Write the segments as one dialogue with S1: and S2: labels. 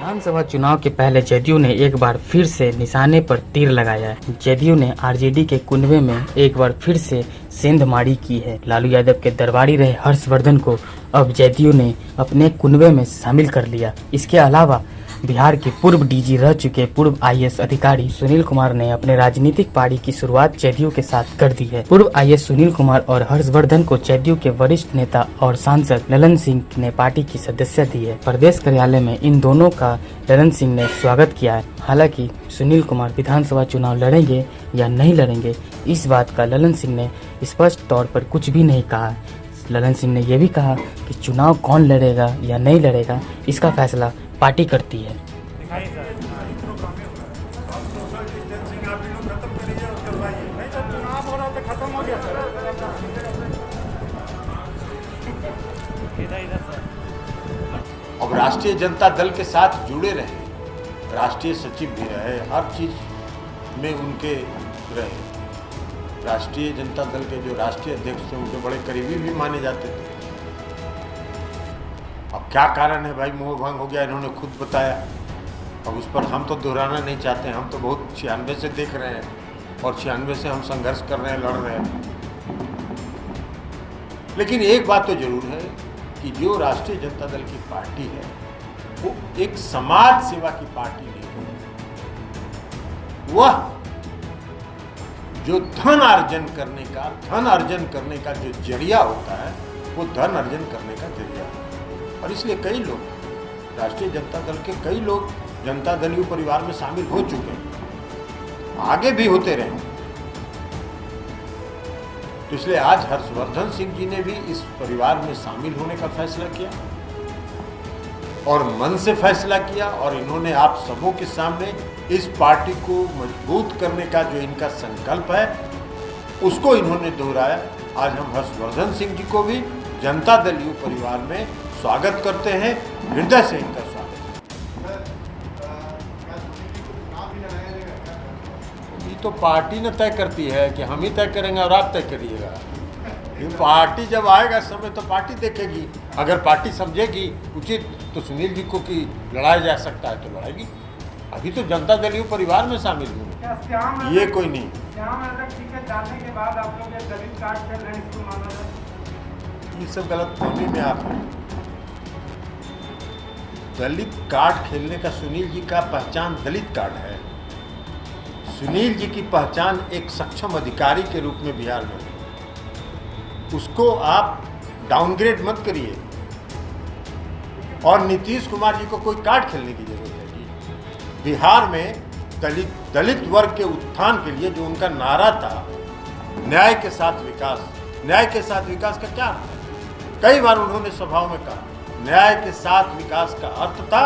S1: विधानसभा चुनाव के पहले जदयू ने एक बार फिर से निशाने पर तीर लगाया है। जदयू ने आरजेडी के कुनबे में एक बार फिर से सेंधमारी की है। लालू यादव के दरबारी रहे हर्षवर्धन को अब जदयू ने अपने कुनबे में शामिल कर लिया। इसके अलावा बिहार के पूर्व डीजी रह चुके पूर्व आईएएस अधिकारी सुनील कुमार ने अपने राजनीतिक पारी की शुरुआत जदयू के साथ कर दी है। पूर्व आईएएस सुनील कुमार और हर्षवर्धन को जदयू के वरिष्ठ नेता और सांसद ललन सिंह ने पार्टी की सदस्यता दी है। प्रदेश कार्यालय में इन दोनों का ललन सिंह ने स्वागत किया है। हालांकि सुनील कुमार विधानसभा चुनाव लड़ेंगे या नहीं लड़ेंगे, इस बात का ललन सिंह ने स्पष्ट तौर पर कुछ भी नहीं कहा। ललन सिंह ने यह भी कहा कि चुनाव कौन लड़ेगा या नहीं लड़ेगा, इसका फैसला पार्टी करती है।
S2: अब राष्ट्रीय जनता दल के साथ जुड़े रहे, राष्ट्रीय सचिव भी रहे, हर चीज में उनके रहे। राष्ट्रीय जनता दल के जो राष्ट्रीय अध्यक्ष थे उनके बड़े करीबी भी माने जाते थे। अब क्या कारण है भाई, मोह भंग हो गया, इन्होंने खुद बताया। अब उस पर हम तो दोहराना नहीं चाहते, हम तो बहुत 96 से देख रहे हैं और 96 से हम संघर्ष कर रहे हैं, लड़ रहे हैं। लेकिन एक बात तो जरूर है कि जो राष्ट्रीय जनता दल की पार्टी है वो एक समाज सेवा की पार्टी नहीं है। वह जो धन अर्जन करने का जो जरिया होता है वो धन अर्जन करने का जरिया है। और इसलिए कई लोग, राष्ट्रीय जनता दल के कई लोग जनता दलीय परिवार में शामिल हो चुके हैं, आगे भी होते रहे। तो इसलिए आज हर्षवर्धन सिंह जी ने भी इस परिवार में शामिल होने का फैसला किया और मन से फैसला किया, और इन्होंने आप सबों के सामने इस पार्टी को मजबूत करने का जो इनका संकल्प है उसको इन्होंने दोहराया। आज हम हर्षवर्धन सिंह जी को भी जनता दलीय परिवार में स्वागत करते हैं, हृदय से इनका स्वागत। ये तो पार्टी ने तय करती है कि हम ही तय करेंगे और आप तय करिएगा। ये पार्टी जब आएगा समय तो पार्टी देखेगी। अगर पार्टी समझेगी उचित तो सुनील जी को कि लड़ाया जा सकता है तो लड़ाएगी। अभी तो जनता दलीय परिवार में शामिल हुए, ये कोई नहीं। ये सब गलत फहमी में आप हैं। दलित कार्ड खेलने का सुनील जी का पहचान दलित कार्ड है। सुनील जी की पहचान एक सक्षम अधिकारी के रूप में बिहार में है। उसको आप डाउनग्रेड मत करिए। और नीतीश कुमार जी को कोई कार्ड खेलने की जरूरत है जी। बिहार में दलित वर्ग के उत्थान के लिए जो उनका नारा था, न्याय के साथ विकास, न्याय के साथ विकास का क्या अर्थ है? कई बार उन्होंने सभाओं में कहा, न्याय के साथ विकास का अर्थ था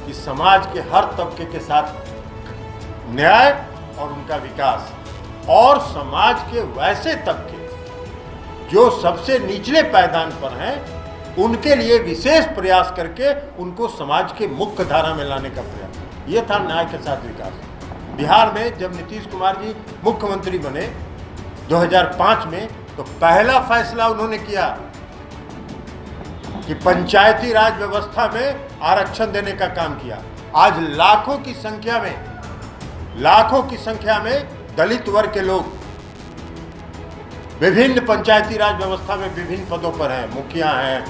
S2: कि समाज के हर तबके के साथ न्याय और उनका विकास, और समाज के वैसे तबके जो सबसे निचले पायदान पर हैं उनके लिए विशेष प्रयास करके उनको समाज के मुख्य धारा में लाने का प्रयास, ये था न्याय के साथ विकास। बिहार में जब नीतीश कुमार जी मुख्यमंत्री बने 2005 में, तो पहला फैसला उन्होंने किया कि पंचायती राज व्यवस्था में आरक्षण देने का काम किया। आज लाखों की संख्या में दलित वर्ग के लोग विभिन्न पंचायती राज व्यवस्था में विभिन्न पदों पर हैं। मुखिया हैं,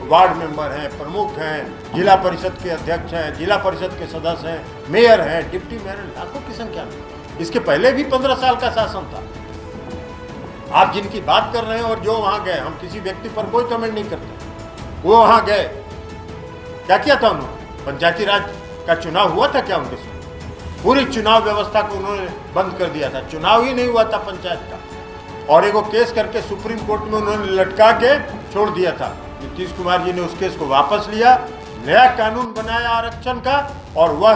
S2: वार्ड मेंबर हैं, प्रमुख हैं, जिला परिषद के अध्यक्ष हैं, जिला परिषद के सदस्य हैं, मेयर हैं, डिप्टी मेयर हैं, लाखों की संख्या में। इसके पहले भी 15 साल का शासन था। आप जिनकी बात कर रहे हैं और जो वहां गए, हम किसी व्यक्ति पर कोई कमेंट नहीं करते, वो वहां गए, क्या किया था उन्होंने? पंचायती राज का चुनाव हुआ था क्या उनके साथ? पूरी चुनाव व्यवस्था को उन्होंने बंद कर दिया था, चुनाव ही नहीं हुआ था पंचायत का, और एगो केस करके सुप्रीम कोर्ट में उन्होंने लटका के छोड़ दिया था। नीतीश कुमार जी ने उस केस को वापस लिया, नया कानून बनाया आरक्षण का, और वह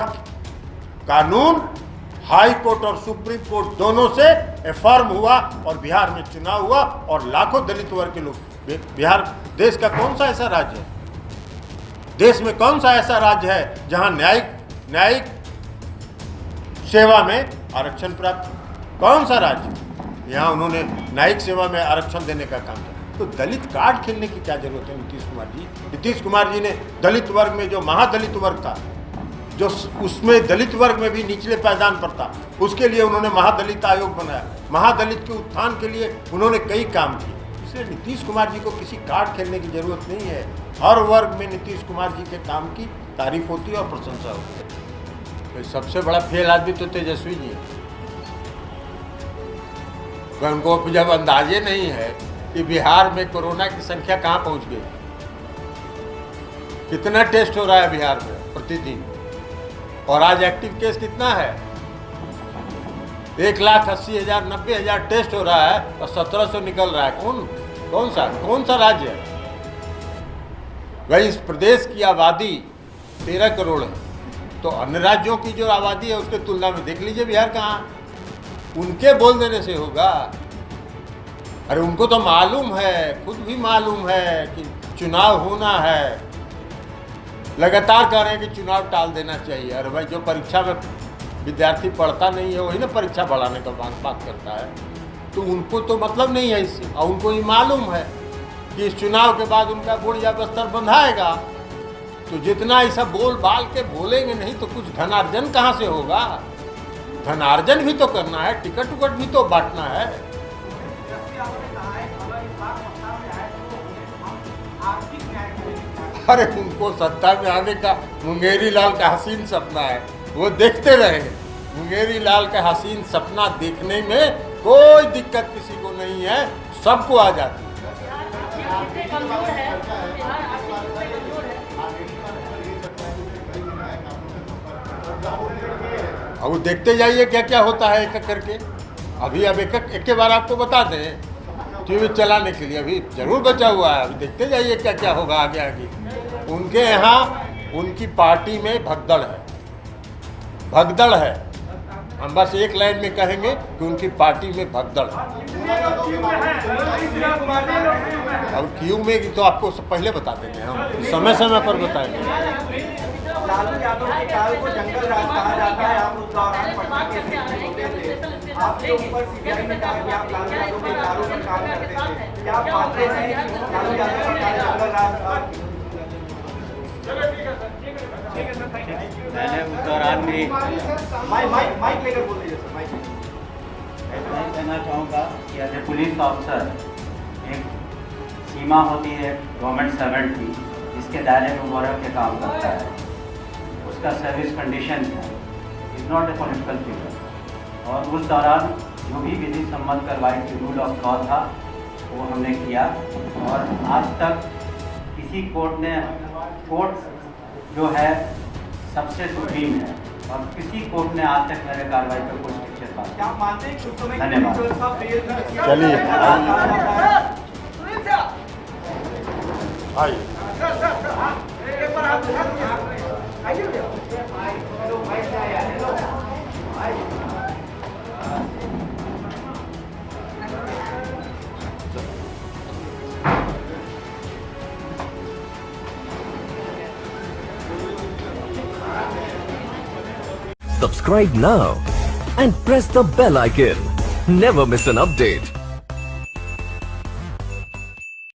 S2: कानून हाई कोर्ट और सुप्रीम कोर्ट दोनों से एफर्म हुआ और बिहार में चुनाव हुआ और लाखों दलित वर्ग के लोग। बिहार देश का कौन सा ऐसा राज्य है, देश में कौन सा ऐसा राज्य है जहां न्यायिक सेवा में आरक्षण प्राप्त? कौन सा राज्य? यहाँ उन्होंने न्यायिक सेवा में आरक्षण देने का काम किया। तो दलित कार्ड खेलने की क्या जरूरत है नीतीश कुमार जी? नीतीश कुमार जी ने दलित वर्ग में जो महादलित वर्ग था, जो उसमें दलित वर्ग में भी निचले पायदान पर था, उसके लिए उन्होंने महादलित आयोग बनाया। महादलित के उत्थान के लिए उन्होंने कई काम किए। इसलिए नीतीश कुमार जी को किसी कार्ड खेलने की जरूरत नहीं है। हर वर्ग में नीतीश कुमार जी के काम की तारीफ होती है और प्रशंसा होती है। तो सबसे बड़ा फेल आदमी तो तेजस्वी जी है। उनको जब अंदाजे नहीं है कि बिहार में कोरोना की संख्या कहाँ पहुँच गई, कितना टेस्ट हो रहा है बिहार में प्रतिदिन, और आज एक्टिव केस कितना है? 1,80,000 90,000 टेस्ट हो रहा है और 1,700 निकल रहा है। कौन सा राज्य है भाई? इस प्रदेश की आबादी 13 करोड़ है, तो अन्य राज्यों की जो आबादी है उसके तुलना में देख लीजिए बिहार कहाँ। उनके बोल देने से होगा? अरे उनको तो मालूम है, खुद भी मालूम है कि चुनाव होना है। लगातार कह रहे हैं कि चुनाव टाल देना चाहिए। अरे भाई, जो परीक्षा में विद्यार्थी पढ़ता नहीं है वही ना परीक्षा बढ़ाने का बात करता है। तो उनको तो मतलब नहीं है इससे, और उनको ये मालूम है कि इस चुनाव के बाद उनका गुड़ या बस्तर बंधाएगा। तो जितना ऐसा बोल बाल के बोलेंगे नहीं तो कुछ धनार्जन कहाँ से होगा? धनार्जन भी तो करना है, टिकट उकट भी तो बांटना है। अरे उनको सत्ता में आने का मुंगेरी लाल का हसीन सपना है, वो देखते रहे। मुंगेरी लाल का हसीन सपना देखने में कोई दिक्कत किसी को नहीं है, सबको आ जाती है। अब वो देखते जाइए क्या क्या होता है एक एक करके। अभी अब एक के बार आपको बता दें टीवी चलाने के लिए अभी जरूर बचा हुआ है। अभी देखते जाइए क्या क्या होगा आगे आगे। उनके यहाँ उनकी पार्टी में भगदड़ है। हम बस एक लाइन में कहेंगे कि उनकी पार्टी में भगदड़ है। अब क्यों में तो आपको पहले बता देंगे, हम समय समय पर बताएंगे।
S3: लालू यादव के काल को जंगल राज कहा जाता है। आप उस दौरान पटना के एसपी होते थे। आपके ऊपर सीबीआई ने कहा कि आप लालू यादव के कारों पर काम करते थे। क्या आप मानते हैं लालू यादव का काल जंगल राज था?
S4: मैंने उस दौरान भी
S3: माइक लेकर बोल दीजिए सर। माइक
S4: मैं कहना चाहूँगा कि एज ए पुलिस ऑफिसर एक सीमा होती है गवर्नमेंट सर्वेंट की, जिसके दायरे में वो रह के काम करता है। उसका सर्विस कंडीशन है, is not a political figure. और उस दौरान जो भी विधि सम्मत कार्रवाई की रूल ऑफ लॉ था वो हमने किया। और आज तक किसी कोर्ट जो है सबसे सुप्रीम है, और किसी कोर्ट ने आज तक मेरे कार्रवाई पर कुछ निश्चित
S3: क्या आप मानते हैं कि उस समय
S4: धन्यवाद।
S2: चलिए आइए।
S5: Subscribe now and press the bell icon. Never miss an update.